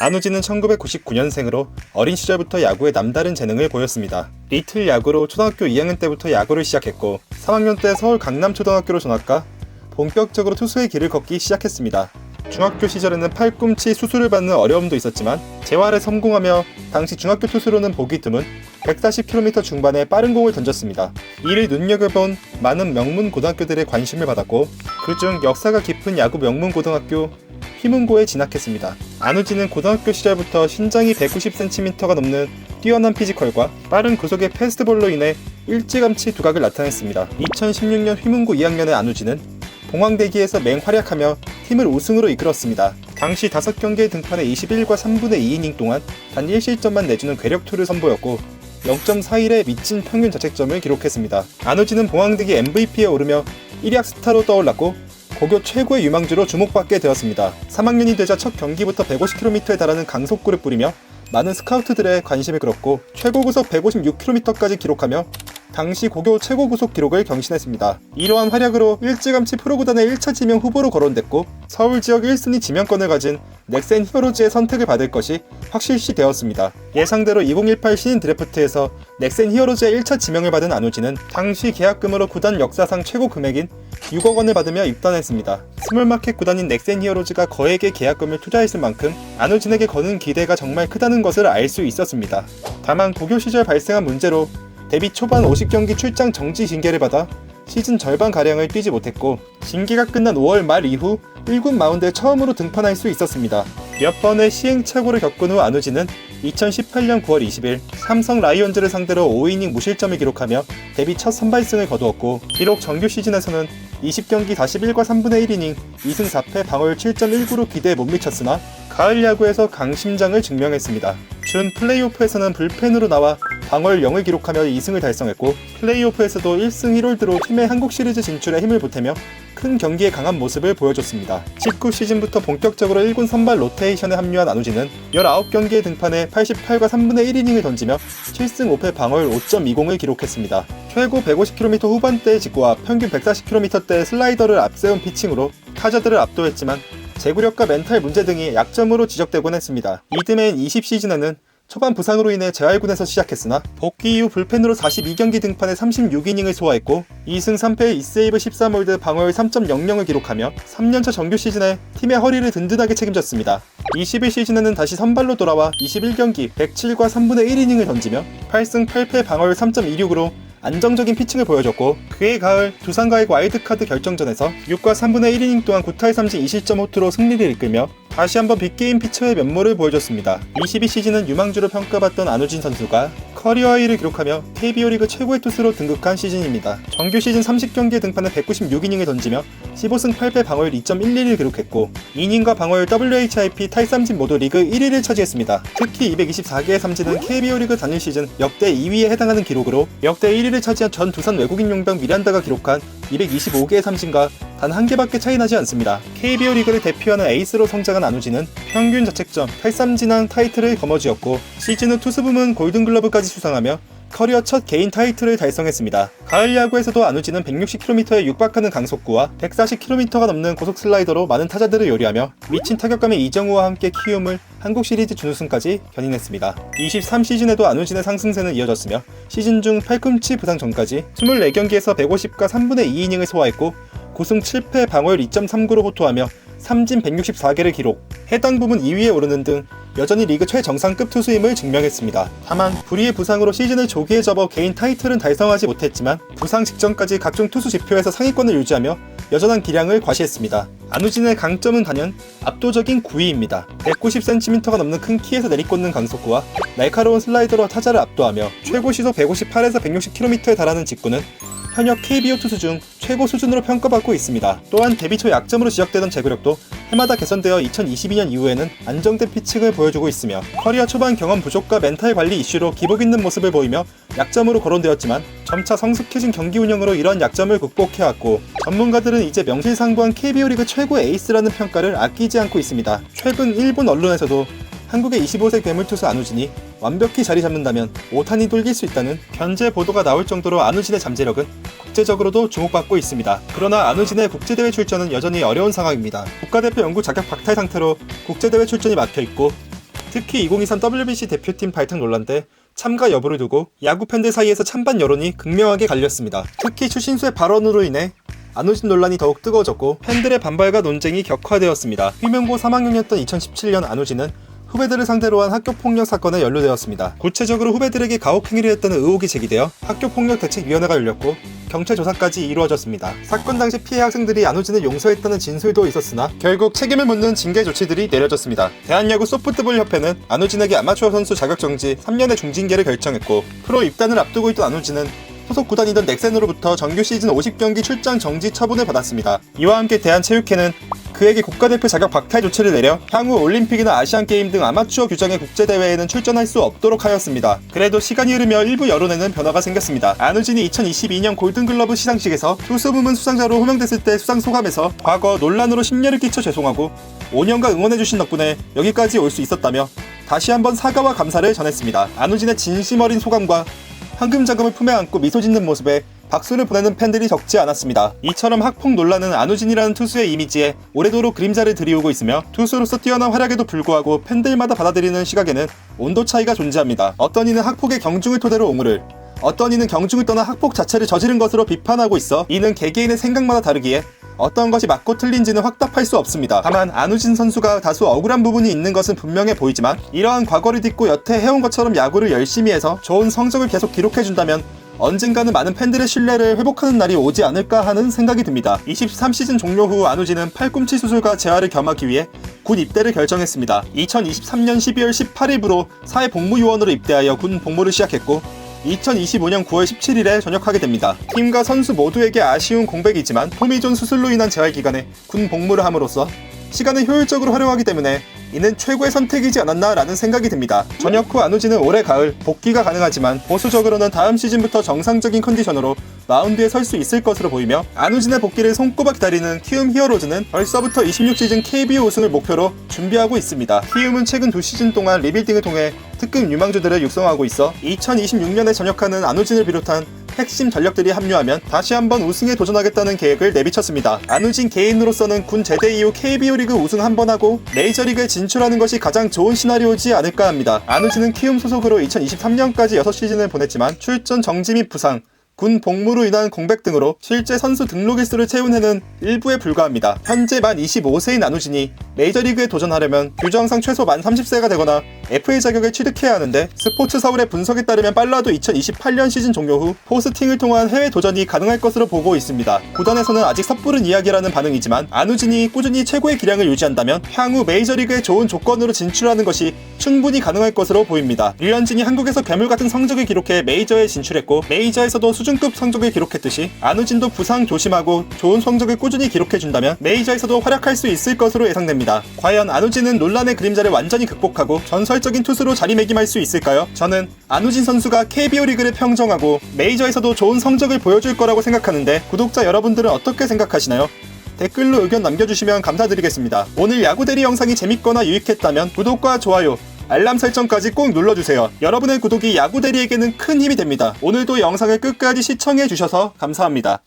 안우진은 1999년생으로 어린 시절부터 야구에 남다른 재능을 보였습니다. 리틀 야구로 초등학교 2학년 때부터 야구를 시작했고 3학년 때 서울 강남초등학교로 전학가 본격적으로 투수의 길을 걷기 시작했습니다. 중학교 시절에는 팔꿈치 수술을 받는 어려움도 있었지만 재활에 성공하며 당시 중학교 투수로는 보기 드문 140km 중반의 빠른 공을 던졌습니다. 이를 눈여겨본 많은 명문 고등학교들의 관심을 받았고 그중 역사가 깊은 야구 명문 고등학교 휘문고에 진학했습니다. 안우진은 고등학교 시절부터 신장이 190cm가 넘는 뛰어난 피지컬과 빠른 구속의 패스트볼로 인해 일찌감치 두각을 나타냈습니다. 2016년 휘문고 2학년의 안우진은 봉황대기에서 맹활약하며 팀을 우승으로 이끌었습니다. 당시 5경기에 등판해 21과 3분의 2이닝 동안 단 1실점만 내주는 괴력투를 선보였고 0.41의 미친 평균 자책점을 기록했습니다. 안우진은 봉황대기 MVP에 오르며 1약 스타로 떠올랐고 고교 최고의 유망주로 주목받게 되었습니다. 3학년이 되자 첫 경기부터 150km에 달하는 강속구를 뿌리며 많은 스카우트들의 관심을 끌었고 최고 구속 156km까지 기록하며 당시 고교 최고 구속 기록을 경신했습니다. 이러한 활약으로 일찌감치 프로구단의 1차 지명 후보로 거론됐고 서울 지역 1순위 지명권을 가진 넥센 히어로즈의 선택을 받을 것이 확실시 되었습니다. 예상대로 2018 신인 드래프트에서 넥센 히어로즈의 1차 지명을 받은 안우진은 당시 계약금으로 구단 역사상 최고 금액인 6억 원을 받으며 입단했습니다. 스몰마켓 구단인 넥센 히어로즈가 거액의 계약금을 투자했을 만큼 안우진에게 거는 기대가 정말 크다는 것을 알 수 있었습니다. 다만 고교 시절 발생한 문제로 데뷔 초반 50경기 출장 정지 징계를 받아 시즌 절반가량을 뛰지 못했고 징계가 끝난 5월 말 이후 1군 마운드에 처음으로 등판할 수 있었습니다. 몇 번의 시행착오를 겪은 후 안우진은 2018년 9월 20일 삼성 라이온즈를 상대로 5이닝 무실점을 기록하며 데뷔 첫 선발승을 거두었고 비록 정규 시즌에서는 20경기 41과 3분의 1이닝 2승 4패 방어율 7.19로 기대에 못 미쳤으나 가을 야구에서 강심장을 증명했습니다. 준 플레이오프에서는 불펜으로 나와 방어율 0을 기록하며 2승을 달성했고 플레이오프에서도 1승 1홀드로 팀의 한국 시리즈 진출에 힘을 보태며 큰 경기에 강한 모습을 보여줬습니다. 19시즌부터 본격적으로 1군 선발 로테이션에 합류한 안우진은 19경기에 등판해 88과 3분의 1이닝을 던지며 7승 5패 방어율 5.20을 기록했습니다. 최고 150km 후반대의 직구와 평균 140km대의 슬라이더를 앞세운 피칭으로 타자들을 압도했지만 제구력과 멘탈 문제 등이 약점으로 지적되곤 했습니다. 이듬해인 20시즌에는 초반 부상으로 인해 재활군에서 시작했으나 복귀 이후 불펜으로 42경기 등판해 36이닝을 소화했고 2승 3패 2세이브 13홀드 방어율 3.00을 기록하며 3년차 정규 시즌에 팀의 허리를 든든하게 책임졌습니다. 21시즌에는 다시 선발로 돌아와 21경기 107과 3분의 1이닝을 던지며 8승 8패 방어율 3.26으로 안정적인 피칭을 보여줬고 그해 가을 두산과의 와일드카드 결정전에서 6과 3분의 1이닝 동안 9타의 3진 2실점 호투로 승리를 이끌며 다시 한번 빅게임 피처의 면모를 보여줬습니다. 22시즌은 유망주로 평가받던 안우진 선수가 커리어 하이를 기록하며 KBO 리그 최고의 투수로 등극한 시즌입니다. 정규 시즌 30경기에 등판해 196이닝을 던지며 15승 8패 방어율 2.11을 기록했고 이닝과 방어율 WHIP 타이 삼진 모두 리그 1위를 차지했습니다. 특히 224개의 삼진은 KBO 리그 단일 시즌 역대 2위에 해당하는 기록으로 역대 1위를 차지한 전 두산 외국인 용병 미란다가 기록한 225개의 삼진과 단 한 개밖에 차이 나지 않습니다. KBO 리그를 대표하는 에이스로 성장한 안우진은 평균 자책점, 탈삼진왕 타이틀을 거머쥐었고 시즌 후 투수 부문 골든글러브까지 수상하며 커리어 첫 개인 타이틀을 달성했습니다. 가을 야구에서도 안우진은 160km에 육박하는 강속구와 140km가 넘는 고속 슬라이더로 많은 타자들을 요리하며 미친 타격감의 이정우와 함께 키움을 한국 시리즈 준우승까지 견인했습니다. 23시즌에도 안우진의 상승세는 이어졌으며 시즌 중 팔꿈치 부상 전까지 24경기에서 150과 3분의 2이닝을 소화했고 9승 7패 방어율 2.39로 호투하며 삼진 164개를 기록, 해당 부문 2위에 오르는 등 여전히 리그 최정상급 투수임을 증명했습니다. 다만 불의의 부상으로 시즌을 조기에 접어 개인 타이틀은 달성하지 못했지만 부상 직전까지 각종 투수 지표에서 상위권을 유지하며 여전한 기량을 과시했습니다. 안우진의 강점은 단연 압도적인 구위입니다. 190cm가 넘는 큰 키에서 내리꽂는 강속구와 날카로운 슬라이더로 타자를 압도하며 최고 시속 158에서 160km에 달하는 직구는 현역 KBO 투수 중 최고 수준으로 평가받고 있습니다. 또한 데뷔 초 약점으로 지적되던 제구력도 해마다 개선되어 2022년 이후에는 안정된 피칭을 보여주고 있으며 커리어 초반 경험 부족과 멘탈 관리 이슈로 기복 있는 모습을 보이며 약점으로 거론되었지만 점차 성숙해진 경기 운영으로 이런 약점을 극복해왔고 전문가들은 이제 명실상부한 KBO 리그 최고의 에이스라는 평가를 아끼지 않고 있습니다. 최근 일본 언론에서도 한국의 25세 괴물투수 안우진이 완벽히 자리 잡는다면 오탄이 돌길 수 있다는 견제 보도가 나올 정도로 안우진의 잠재력은 국제적으로도 주목받고 있습니다. 그러나 안우진의 국제대회 출전은 여전히 어려운 상황입니다. 국가대표 연구 자격 박탈 상태로 국제대회 출전이 막혀있고 특히 2023 WBC 대표팀 발탁 논란 때 참가 여부를 두고 야구 팬들 사이에서 찬반 여론이 극명하게 갈렸습니다. 특히 추신수의 발언으로 인해 안우진 논란이 더욱 뜨거워졌고 팬들의 반발과 논쟁이 격화되었습니다. 휘명고 3학년이었던 2017년 안우진은 후배들을 상대로 한 학교폭력 사건에 연루되었습니다. 구체적으로 후배들에게 가혹행위를 했다는 의혹이 제기되어 학교폭력대책위원회가 열렸고 경찰 조사까지 이루어졌습니다. 사건 당시 피해 학생들이 안우진을 용서했다는 진술도 있었으나 결국 책임을 묻는 징계 조치들이 내려졌습니다. 대한야구 소프트볼 협회는 안우진에게 아마추어 선수 자격정지 3년의 중징계를 결정했고 프로 입단을 앞두고 있던 안우진은 소속 구단이던 넥센으로부터 정규 시즌 50경기 출장 정지 처분을 받았습니다. 이와 함께 대한체육회는 그에게 국가대표 자격 박탈 조치를 내려 향후 올림픽이나 아시안게임 등 아마추어 규정의 국제대회에는 출전할 수 없도록 하였습니다. 그래도 시간이 흐르며 일부 여론에는 변화가 생겼습니다. 안우진이 2022년 골든글러브 시상식에서 투수 부문 수상자로 호명됐을 때 수상 소감에서 과거 논란으로 심려를 끼쳐 죄송하고 5년간 응원해주신 덕분에 여기까지 올 수 있었다며 다시 한번 사과와 감사를 전했습니다. 안우진의 진심 어린 소감과 황금 자금을 품에 안고 미소 짓는 모습에 박수를 보내는 팬들이 적지 않았습니다. 이처럼 학폭 논란은 안우진이라는 투수의 이미지에 오래도록 그림자를 들이우고 있으며 투수로서 뛰어난 활약에도 불구하고 팬들마다 받아들이는 시각에는 온도 차이가 존재합니다. 어떤 이는 학폭의 경중을 토대로 옹호를, 어떤 이는 경중을 떠나 학폭 자체를 저지른 것으로 비판하고 있어 이는 개개인의 생각마다 다르기에 어떤 것이 맞고 틀린지는 확답할 수 없습니다. 다만 안우진 선수가 다소 억울한 부분이 있는 것은 분명해 보이지만 이러한 과거를 딛고 여태 해온 것처럼 야구를 열심히 해서 좋은 성적을 계속 기록해준다면 언젠가는 많은 팬들의 신뢰를 회복하는 날이 오지 않을까 하는 생각이 듭니다. 23시즌 종료 후 안우진은 팔꿈치 수술과 재활을 겸하기 위해 군 입대를 결정했습니다. 2023년 12월 18일부로 사회복무요원으로 입대하여 군 복무를 시작했고 2025년 9월 17일에 전역하게 됩니다. 팀과 선수 모두에게 아쉬운 공백이지만 토미존 수술로 인한 재활 기간에 군 복무를 함으로써 시간을 효율적으로 활용하기 때문에 이는 최고의 선택이지 않았나 라는 생각이 듭니다. 전역 후 안우진은 올해 가을 복귀가 가능하지만 보수적으로는 다음 시즌부터 정상적인 컨디션으로 마운드에 설 수 있을 것으로 보이며 안우진의 복귀를 손꼽아 기다리는 키움 히어로즈는 벌써부터 26시즌 KBO 우승을 목표로 준비하고 있습니다. 키움은 최근 2시즌 동안 리빌딩을 통해 특급 유망주들을 육성하고 있어 2026년에 전역하는 안우진을 비롯한 핵심 전력들이 합류하면 다시 한번 우승에 도전하겠다는 계획을 내비쳤습니다. 안우진 개인으로서는 군 제대 이후 KBO 리그 우승 한 번 하고 메이저리그에 진출하는 것이 가장 좋은 시나리오지 않을까 합니다. 안우진은 키움 소속으로 2023년까지 6시즌을 보냈지만 출전 정지 및 부상, 군 복무로 인한 공백 등으로 실제 선수 등록 일수를 채운 해는 일부에 불과합니다. 현재 만 25세인 안우진이 메이저리그에 도전하려면 규정상 최소 만 30세가 되거나 FA 자격을 취득해야 하는데 스포츠 서울의 분석에 따르면 빨라도 2028년 시즌 종료 후 포스팅을 통한 해외 도전이 가능할 것으로 보고 있습니다. 구단에서는 아직 섣부른 이야기라는 반응이지만 안우진이 꾸준히 최고의 기량을 유지한다면 향후 메이저리그에 좋은 조건으로 진출하는 것이 충분히 가능할 것으로 보입니다. 류현진이 한국에서 괴물 같은 성적을 기록해 메이저에 진출했고 메이저에서도 수준급 성적을 기록했듯이 안우진도 부상 조심하고 좋은 성적을 꾸준히 기록해준다면 메이저에서도 활약할 수 있을 것으로 예상됩니다. 과연 안우진은 논란의 그림자를 완전히 극복하고 전설적인 투수로 자리매김할 수 있을까요? 저는 안우진 선수가 KBO 리그를 평정하고 메이저에서도 좋은 성적을 보여줄 거라고 생각하는데 구독자 여러분들은 어떻게 생각하시나요? 댓글로 의견 남겨주시면 감사드리겠습니다. 오늘 야구대리 영상이 재밌거나 유익했다면 구독과 좋아요, 알람 설정까지 꼭 눌러주세요. 여러분의 구독이 야구대리에게는 큰 힘이 됩니다. 오늘도 영상을 끝까지 시청해주셔서 감사합니다.